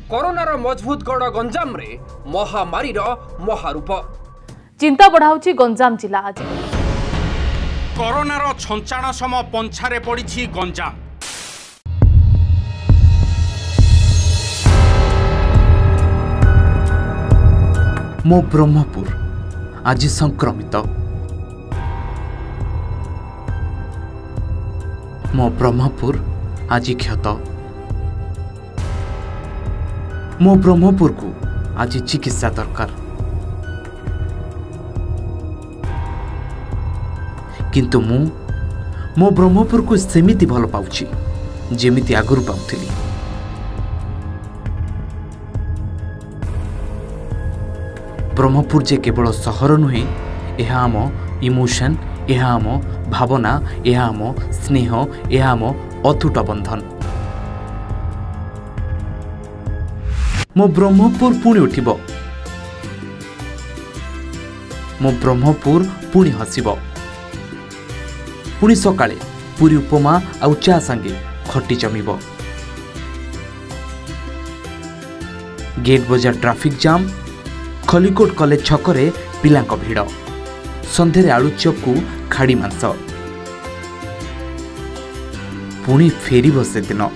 कोरोनार मजबूत गढ़ गंजाम रे महामारीर महारूप चिंता बढ़ाउछि गंजाम जिला। आज कोरोनार छंचाण सम पंछारे पड़ी गंजाम। मो ब्रह्मपुर आज संक्रमित। मो ब्रह्मपुर आज क्षत। मो ब्रह्मपुर को आज चिकित्सा दरकार। किंतु मो ब्रह्मपुर को सेमिति भल पाउछि जेमिति आगुरु पाउथिली। ब्रह्मपुर जे केवल सहर नुहे, यह आम इमोशन, यह आम भावना, यह आम स्नेह, यह आम अतुट बंधन। मो ब्रह्मपुर पुणी उठिब। मो ब्रह्मपुर पुणी हसिब। पुणी सकाळे पूरी उपमा आउ चा संगे खटी जमिब। गेट बजार ट्राफिक जाम, खलिकोट कॉलेज छकरे पिलांक भिड़, संध्यारे आलुचप को खाड़ी मांस। पुणी फेरिब से दिन,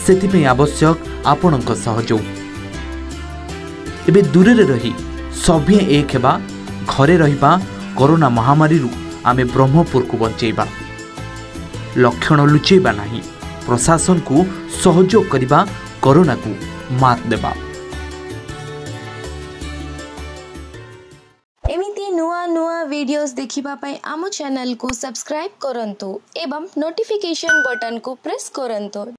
सेतिपे आवश्यक आपणक सहयोग। एबे दूरे रही सभे एक हेबा, घरे रहिबा, कोरोना महामारी रु आमे ब्रह्मपुर को बंचेबा। लक्षण लुचेबा नहीं, प्रशासन को सहयोग करिबा, कोरोना को मात देबा। एमिति नुआ नुआ वीडियोस देखिबा पाई आमो चैनल को सब्सक्राइब करंतु एवं नोटिफिकेशन बटन को प्रेस करंतु।